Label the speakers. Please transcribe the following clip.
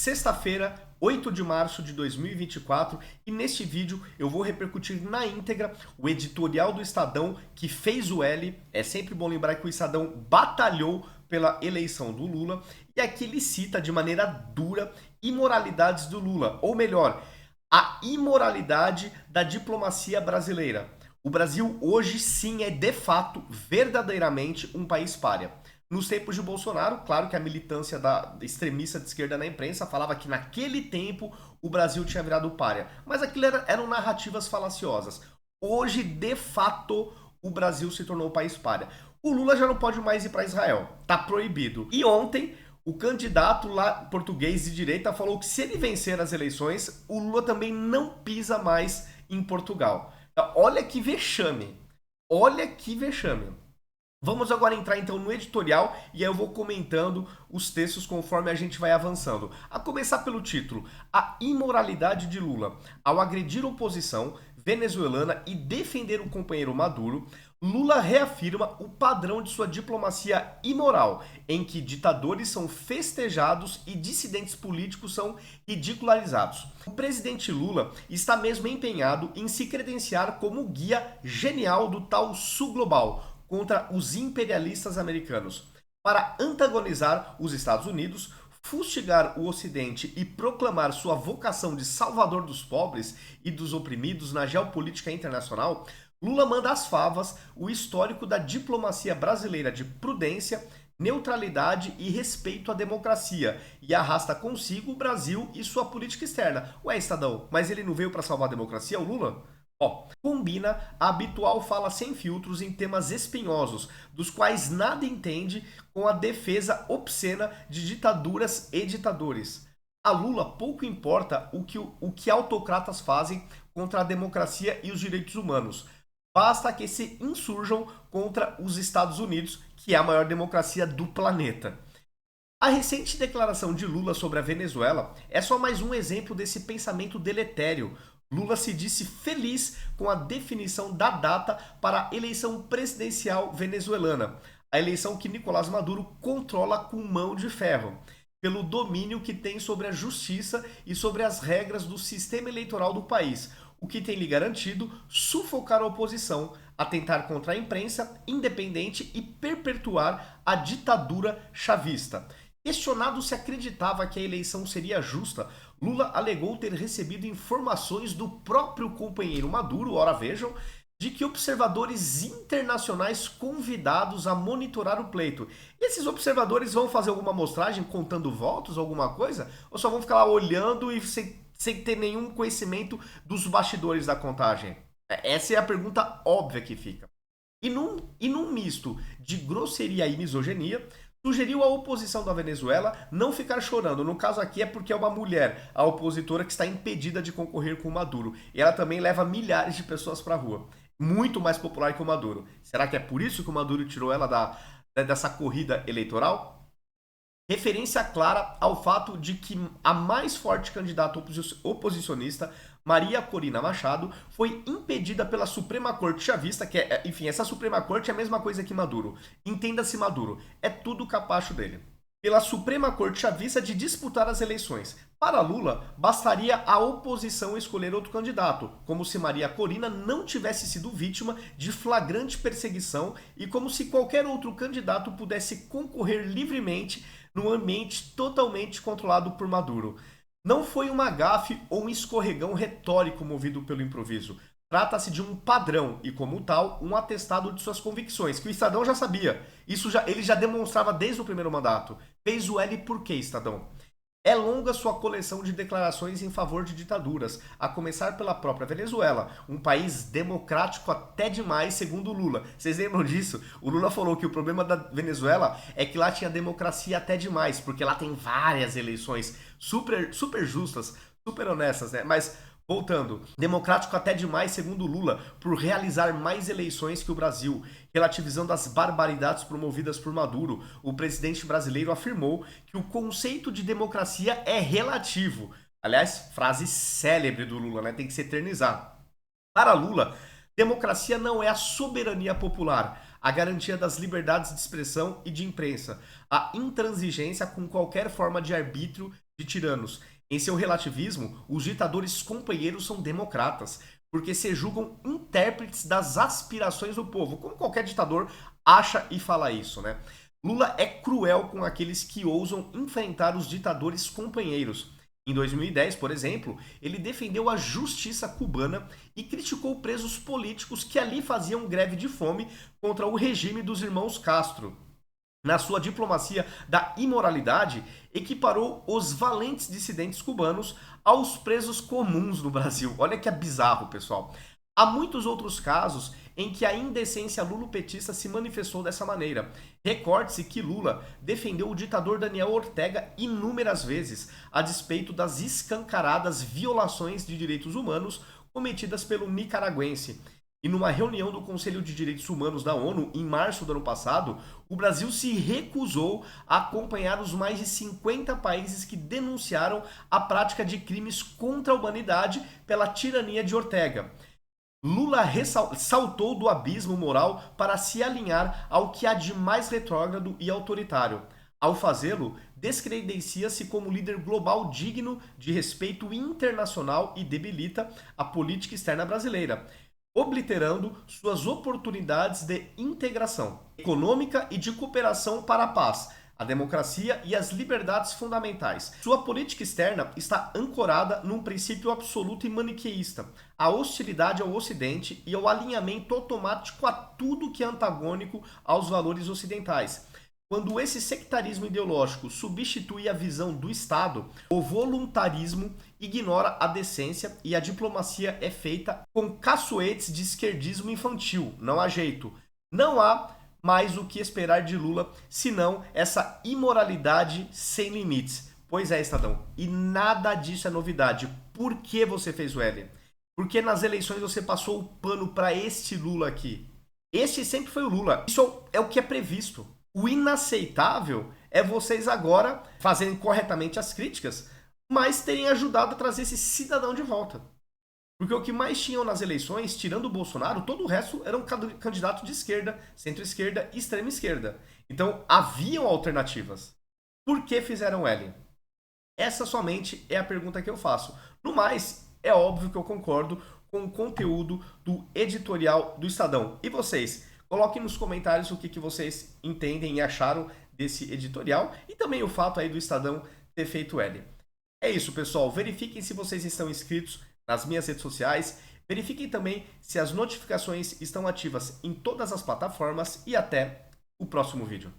Speaker 1: sexta-feira, 8 de março de 2024, e neste vídeo eu vou repercutir na íntegra o editorial do Estadão que fez o L. É sempre bom lembrar que o Estadão batalhou pela eleição do Lula, e aqui ele cita de maneira dura imoralidades do Lula, ou melhor, a imoralidade da diplomacia brasileira. O Brasil hoje sim é de fato, verdadeiramente, um país pária. Nos tempos de Bolsonaro, claro que a militância da extremista de esquerda na imprensa falava que naquele tempo o Brasil tinha virado pária. Mas aquilo eram narrativas falaciosas. Hoje, de fato, o Brasil se tornou um país pária. O Lula já não pode mais ir para Israel. Tá proibido. E ontem, o candidato lá português de direita falou que se ele vencer as eleições, o Lula também não pisa mais em Portugal. Olha que vexame. Olha que vexame. Vamos agora entrar então no editorial e aí eu vou comentando os textos conforme a gente vai avançando. A começar pelo título: A imoralidade de Lula. Ao agredir a oposição venezuelana e defender o companheiro Maduro, Lula reafirma o padrão de sua diplomacia imoral, em que ditadores são festejados e dissidentes políticos são ridicularizados. O presidente Lula está mesmo empenhado em se credenciar como guia genial do tal Sul Global contra os imperialistas americanos, para antagonizar os Estados Unidos, fustigar o Ocidente e proclamar sua vocação de salvador dos pobres e dos oprimidos na geopolítica internacional. Lula manda às favas o histórico da diplomacia brasileira de prudência, neutralidade e respeito à democracia, e arrasta consigo o Brasil e sua política externa. Ué, Estadão, mas ele não veio para salvar a democracia, o Lula? Combina a habitual fala sem filtros em temas espinhosos, dos quais nada entende, com a defesa obscena de ditaduras e ditadores. A Lula pouco importa o que autocratas fazem contra a democracia e os direitos humanos. Basta que se insurjam contra os Estados Unidos, que é a maior democracia do planeta. A recente declaração de Lula sobre a Venezuela é só mais um exemplo desse pensamento deletério. Lula se disse feliz com a definição da data para a eleição presidencial venezuelana, a eleição que Nicolás Maduro controla com mão de ferro, pelo domínio que tem sobre a justiça e sobre as regras do sistema eleitoral do país, o que tem lhe garantido sufocar a oposição, atentar contra a imprensa independente e perpetuar a ditadura chavista. Questionado se acreditava que a eleição seria justa, Lula alegou ter recebido informações do próprio companheiro Maduro, ora vejam, de que observadores internacionais convidados a monitorar o pleito. E esses observadores vão fazer alguma amostragem contando votos, alguma coisa? Ou só vão ficar lá olhando e sem ter nenhum conhecimento dos bastidores da contagem? Essa é a pergunta óbvia que fica. E num misto de grosseria e misoginia, sugeriu à oposição da Venezuela não ficar chorando. No caso aqui é porque é uma mulher, a opositora, que está impedida de concorrer com o Maduro. E ela também leva milhares de pessoas para a rua. Muito mais popular que o Maduro. Será que é por isso que o Maduro tirou ela dessa corrida eleitoral? Referência clara ao fato de que a mais forte candidata oposicionista, Maria Corina Machado, foi impedida pela Suprema Corte chavista, que enfim, essa Suprema Corte é a mesma coisa que Maduro. Entenda-se Maduro, é tudo capacho dele. Pela Suprema Corte chavista de disputar as eleições. Para Lula, bastaria a oposição escolher outro candidato, como se Maria Corina não tivesse sido vítima de flagrante perseguição e como se qualquer outro candidato pudesse concorrer livremente num ambiente totalmente controlado por Maduro. Não foi uma gafe ou um escorregão retórico movido pelo improviso. Trata-se de um padrão e, como tal, um atestado de suas convicções, que o Estadão já sabia. Ele já demonstrava desde o primeiro mandato. Fez o L por quê, Estadão? É longa sua coleção de declarações em favor de ditaduras, a começar pela própria Venezuela, um país democrático até demais, segundo Lula. Vocês lembram disso? O Lula falou que o problema da Venezuela é que lá tinha democracia até demais, porque lá tem várias eleições super justas, super honestas, né? Mas voltando, democrático até demais, segundo Lula, por realizar mais eleições que o Brasil. Relativizando as barbaridades promovidas por Maduro, o presidente brasileiro afirmou que o conceito de democracia é relativo. Aliás, frase célebre do Lula, né? Tem que se eternizar. Para Lula, democracia não é a soberania popular, a garantia das liberdades de expressão e de imprensa, a intransigência com qualquer forma de arbítrio de tiranos. Em seu relativismo, os ditadores companheiros são democratas, porque se julgam intérpretes das aspirações do povo, como qualquer ditador acha e fala isso, né? Lula é cruel com aqueles que ousam enfrentar os ditadores companheiros. Em 2010, por exemplo, ele defendeu a justiça cubana e criticou presos políticos que ali faziam greve de fome contra o regime dos irmãos Castro. Na sua diplomacia da imoralidade, equiparou os valentes dissidentes cubanos aos presos comuns no Brasil. Olha que é bizarro, pessoal. Há muitos outros casos em que a indecência lulopetista se manifestou dessa maneira. Recorde-se que Lula defendeu o ditador Daniel Ortega inúmeras vezes, a despeito das escancaradas violações de direitos humanos cometidas pelo nicaragüense. E numa reunião do Conselho de Direitos Humanos da ONU, em março do ano passado, o Brasil se recusou a acompanhar os mais de 50 países que denunciaram a prática de crimes contra a humanidade pela tirania de Ortega. Lula saltou do abismo moral para se alinhar ao que há de mais retrógrado e autoritário. Ao fazê-lo, descredencia-se como líder global digno de respeito internacional e debilita a política externa brasileira, obliterando suas oportunidades de integração econômica e de cooperação para a paz, a democracia e as liberdades fundamentais. Sua política externa está ancorada num princípio absoluto e maniqueísta, a hostilidade ao Ocidente e ao alinhamento automático a tudo que é antagônico aos valores ocidentais. Quando esse sectarismo ideológico substitui a visão do Estado, o voluntarismo ignora a decência e a diplomacia é feita com caçoetes de esquerdismo infantil. Não há jeito. Não há mais o que esperar de Lula, senão essa imoralidade sem limites. Pois é, Estadão, e nada disso é novidade. Por que você fez o L? Porque nas eleições você passou o pano para este Lula aqui. Este sempre foi o Lula. Isso é o que é previsto. O inaceitável é vocês agora fazerem corretamente as críticas, mas terem ajudado a trazer esse cidadão de volta. Porque o que mais tinham nas eleições, tirando o Bolsonaro, todo o resto eram candidatos de esquerda, centro-esquerda e extrema-esquerda. Então haviam alternativas. Por que fizeram L? Essa somente é a pergunta que eu faço. No mais, é óbvio que eu concordo com o conteúdo do editorial do Estadão. E vocês? Coloquem nos comentários o que vocês entendem e acharam desse editorial e também o fato aí do Estadão ter feito L. É isso, pessoal. Verifiquem se vocês estão inscritos nas minhas redes sociais. Verifiquem também se as notificações estão ativas em todas as plataformas e até o próximo vídeo.